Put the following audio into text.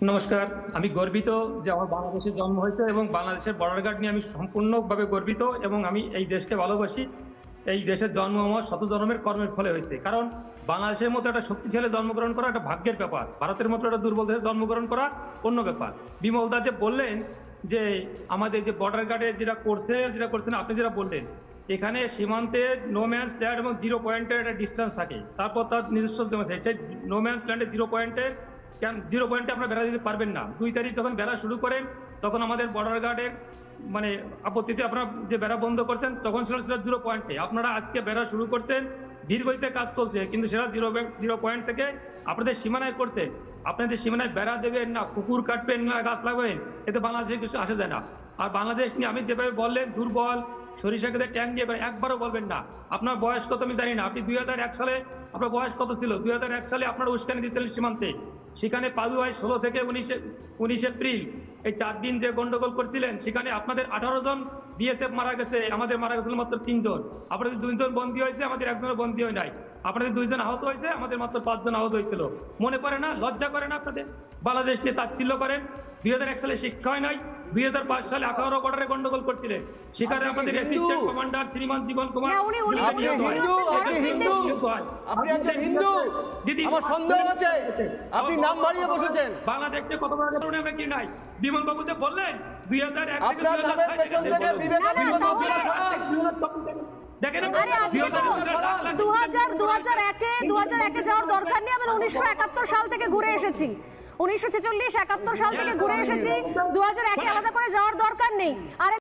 নমস্কার। আমি গর্বিত যে আমার বাংলাদেশে জন্ম হয়েছে এবং বাংলাদেশের বর্ডার গার্ড নিয়ে আমি সম্পূর্ণভাবে গর্বিত এবং আমি এই দেশকে ভালোবাসি। এই দেশের জন্ম আমার শত জন্মের কর্মের ফলে হয়েছে। কারণ বাংলাদেশের মতো একটা শক্তিশালী জন্মগ্রহণ করা একটা ভাগ্যের ব্যাপার, ভারতের মতো একটা দুর্বল দেশে জন্মগ্রহণ করা অন্য ব্যাপার। বিমল দা যে বললেন যে আমাদের যে বর্ডার গার্ডে যেটা করছেন আপনি যেটা বললেন, এখানে সীমান্তে নো ম্যানস ল্যান্ড এবং 0 পয়েন্টের একটা ডিস্টেন্স থাকে, তারপর তার নিজস্ব সেই নো ম্যানস ল্যান্ডে 0 পয়েন্টে 0 পয়েন্টে আপনারা বেড়া দিতে পারবেন না। 2 তারিখ যখন বেড়া শুরু করেন তখন আমাদের বর্ডার গার্ডের মানে আপত্তিতে আপনারা যে বেড়া বন্ধ করছেন তখন ছিল সেটা 0 পয়েন্টে। আপনারা আজকে বেড়া শুরু করছেন, ধীরগতিতে কাজ চলছে, কিন্তু সেটা 0 পয়েন্ট থেকে আপনাদের সীমানায় করছেন। আপনাদের সীমানায় বেড়া দেবেন না, পুকুর কাটবেন না, গাছ লাগাবেন, এতে বাংলাদেশে কিছু আসা যায় না। আর বাংলাদেশ নিয়ে আমি যেভাবে বললেন দুর্বল, সরিষা খেতে ট্যাঙ্ক দিয়ে করে, একবারও বলবেন না। আপনার বয়স কত আমি জানি না, আপনি 2001 সালে আপনার বয়স কত ছিল? 2001 সালে আপনারা উস্কানি দিয়েছিলেন সীমান্তে, সেখানে পালুয়ায় 16 থেকে 19 এপ্রিল এই 4 দিন যে গন্ডগোল করছিলেন, সেখানে আপনাদের 18 জন বিএসএফ মারা গেছে, আমাদের মারা গেছিল মাত্র 3 জন। আপনাদের 2 জন বন্দী হয়েছে, আমাদের 1 জনের বন্দী হয় নাই। আপনাদের 2 জন আহত হয়েছে, আমাদের মাত্র 5 জন আহত হয়েছিল। মনে পড়ে না? লজ্জা করে না আপনাদের? বাংলাদেশ নিয়ে তাচ্ছিল্য করেন। 2001 সালে শিক্ষা হয় নাই, 2005 সালে 18 বর্ডারে গন্ডগোল করছিলেন, সেখানে আমাদের অ্যাসিস্ট্যান্ট কমান্ডার শ্রীমান জীবন কুমার। আপনি একজন হিন্দু, আমার সন্দেহ আছে আপনি নাম বাড়িয়ে বসেছেন। বাংলাদেশে কত বড় কারণে আমরা কি নাই? বিমল বাবু যে বললেন 2001 থেকে আপনার নামের পেছন থেকে বিবেকানন্দ দেখেন, 2001-এ যাওয়ার দরকার নেই। আমি 1971 সাল থেকে ঘুরে এসেছি, 1946-71 সাল থেকে ঘুরে এসেছি। 2001-এ আলাদা করে যাওয়ার দরকার নেই। আরে